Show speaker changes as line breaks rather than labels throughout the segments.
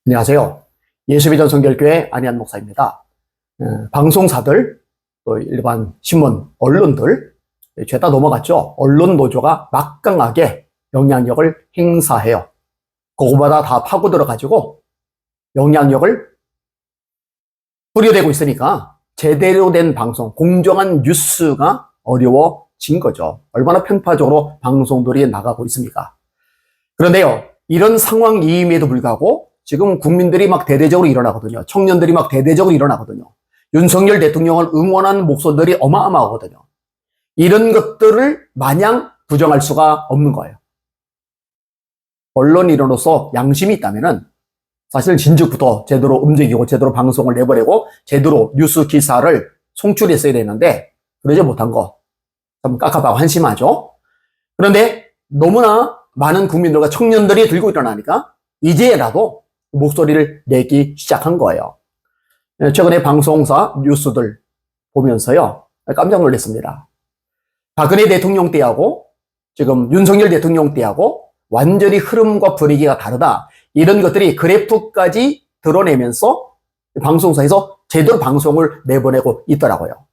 안녕하세요. 예수비전 성결교회 안희한 목사입니다. 방송사들, 또 일반 신문, 언론들, 죄다 넘어갔죠. 언론 노조가 막강하게 영향력을 행사해요. 그거마다 다 파고들어가지고 영향력을 부려대고 있으니까 제대로 된 방송, 공정한 뉴스가 어려워진 거죠. 얼마나 편파적으로 방송들이 나가고 있습니까? 그런데요, 이런 상황임에도 불구하고 지금 국민들이 막 대대적으로 일어나거든요. 청년들이 막 대대적으로 일어나거든요. 윤석열 대통령을 응원하는 목소리들이 어마어마하거든요. 이런 것들을 마냥 부정할 수가 없는 거예요. 언론인으로서 양심이 있다면은 사실 진즉부터 제대로 움직이고 제대로 방송을 내보내고 제대로 뉴스 기사를 송출했어야 되는데 그러지 못한 거 참 깝깝하고 한심하죠. 그런데 너무나 많은 국민들과 청년들이 들고 일어나니까 이제라도 목소리를 내기 시작한 거예요. 최근에 방송사 뉴스들 보면서요, 깜짝 놀랐습니다. 박근혜 대통령 때하고 지금 윤석열 대통령 때하고 완전히 흐름과 분위기가 다르다. 이런 것들이 그래프까지 드러내면서 방송사에서 제대로 방송을 내보내고 있더라고요.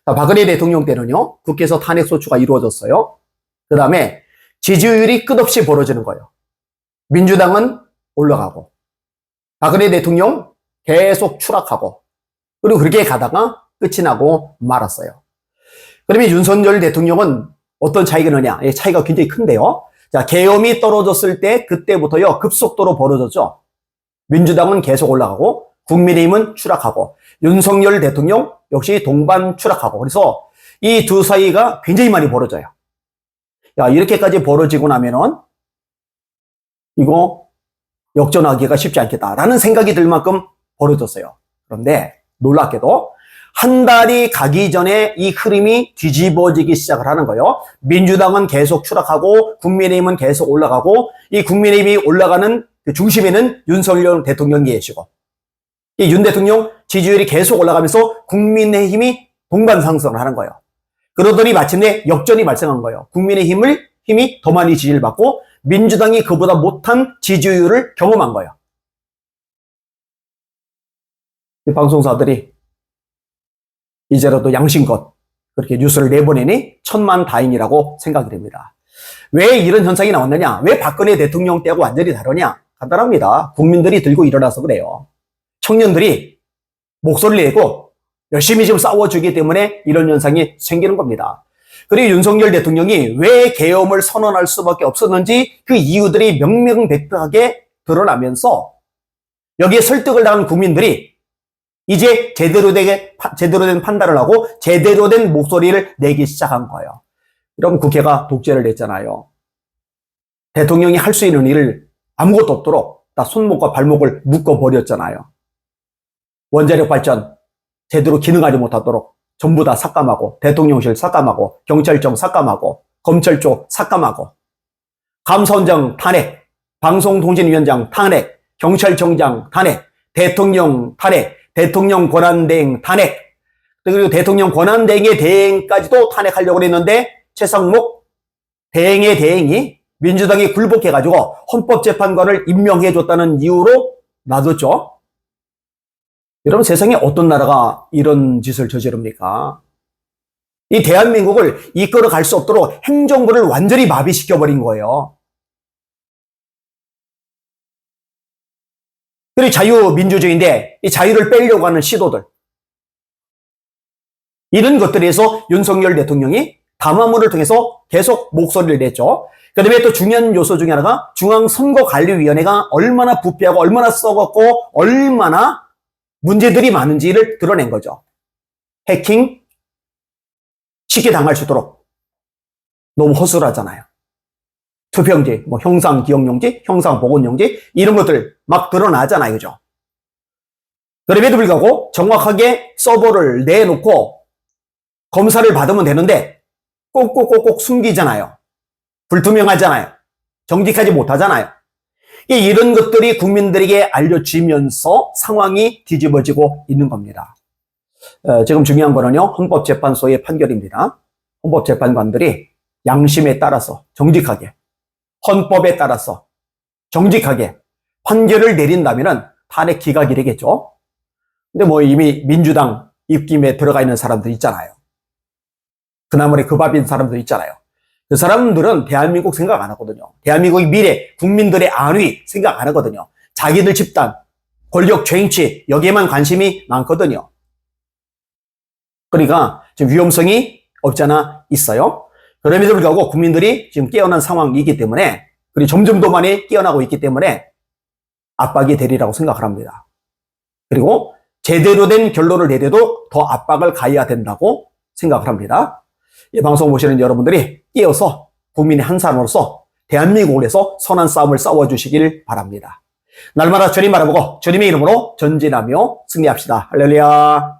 박근혜 대통령 때는요, 국회에서 탄핵소추가 이루어졌어요. 그 다음에 지지율이 끝없이 벌어지는 거예요. 민주당은 올라가고 박근혜 대통령 계속 추락하고 그리고 그렇게 가다가 끝이 나고 말았어요. 그러면 윤석열 대통령은 어떤 차이가 있느냐? 차이가 굉장히 큰데요. 자, 계엄이 떨어졌을 때 그때부터요 급속도로 벌어졌죠. 민주당은 계속 올라가고 국민의힘은 추락하고 윤석열 대통령 역시 동반 추락하고 그래서 이 두 사이가 굉장히 많이 벌어져요. 야, 이렇게까지 벌어지고 나면은 이거 역전하기가 쉽지 않겠다라는 생각이 들 만큼 벌어졌어요. 그런데 놀랍게도 한 달이 가기 전에 이 흐름이 뒤집어지기 시작을 하는 거예요. 민주당은 계속 추락하고 국민의힘은 계속 올라가고 이 국민의힘이 올라가는 그 중심에는 윤석열 대통령이 계시고 이 윤 대통령 지지율이 계속 올라가면서 국민의힘이 동반 상승을 하는 거예요. 그러더니 마침내 역전이 발생한 거예요. 힘이 더 많이 지지를 받고 민주당이 그보다 못한 지지율을 경험한 거예요. 이 방송사들이 이제라도 양심껏 그렇게 뉴스를 내보내니 천만다행이라고 생각이 됩니다. 왜 이런 현상이 나왔느냐? 왜 박근혜 대통령 때하고 완전히 다르냐? 간단합니다. 국민들이 들고 일어나서 그래요. 청년들이 목소리를 내고 열심히 지금 싸워주기 때문에 이런 현상이 생기는 겁니다. 그리고 윤석열 대통령이 왜 계엄을 선언할 수밖에 없었는지 그 이유들이 명명백백하게 드러나면서 여기에 설득을 당한 국민들이 이제 제대로 된 판단을 하고 제대로 된 목소리를 내기 시작한 거예요. 여러분, 국회가 독재를 냈잖아요. 대통령이 할 수 있는 일을 아무것도 없도록 다 손목과 발목을 묶어버렸잖아요. 원자력 발전 제대로 기능하지 못하도록 전부 다 삭감하고 대통령실 삭감하고 경찰청 삭감하고 검찰 쪽 삭감하고 감사원장 탄핵, 방송통신위원장 탄핵, 경찰청장 탄핵, 대통령 탄핵, 대통령 권한대행 탄핵, 그리고 대통령 권한대행의 대행까지도 탄핵하려고 했는데 최상목 대행의 대행이 민주당이 굴복해가지고 헌법재판관을 임명해줬다는 이유로 놔뒀죠. 여러분, 세상에 어떤 나라가 이런 짓을 저지릅니까? 이 대한민국을 이끌어갈 수 없도록 행정부를 완전히 마비시켜버린 거예요. 그리고 자유민주주의인데 이 자유를 빼려고 하는 시도들, 이런 것들에서 윤석열 대통령이 담화문을 통해서 계속 목소리를 냈죠. 그 다음에 또 중요한 요소 중에 하나가 중앙선거관리위원회가 얼마나 부패하고 얼마나 썩었고 얼마나 문제들이 많은지를 드러낸 거죠. 해킹 쉽게 당할 수 있도록 너무 허술하잖아요. 투표용지, 형상기억용지, 형상보건용지 이런 것들 막 드러나잖아요. 그죠? 그럼에도 불구하고 정확하게 서버를 내놓고 검사를 받으면 되는데 꼭꼭꼭꼭 숨기잖아요. 불투명하잖아요. 정직하지 못하잖아요. 이런 것들이 국민들에게 알려지면서 상황이 뒤집어지고 있는 겁니다. 지금 중요한 거는요, 헌법재판소의 판결입니다. 헌법재판관들이 양심에 따라서 정직하게, 헌법에 따라서 정직하게 판결을 내린다면은 탄핵 기각이래겠죠. 근데 뭐 이미 민주당 입김에 들어가 있는 사람들 있잖아요. 그나물에 그 밥인 사람들 있잖아요. 그 사람들은 대한민국 생각 안 하거든요. 대한민국의 미래, 국민들의 안위 생각 안 하거든요. 자기들 집단, 권력 쟁취 여기에만 관심이 많거든요. 그러니까 지금 위험성이 없잖아 있어요. 그럼에도 불구하고 국민들이 지금 깨어난 상황이기 때문에, 그리고 점점 더 많이 깨어나고 있기 때문에 압박이 되리라고 생각을 합니다. 그리고 제대로 된 결론을 내려도 더 압박을 가해야 된다고 생각을 합니다. 이 방송 보시는 여러분들이 깨어서 국민의 한 사람으로서 대한민국을 위해서 선한 싸움을 싸워주시길 바랍니다. 날마다 주님 바라보고 주님의 이름으로 전진하며 승리합시다. 할렐루야.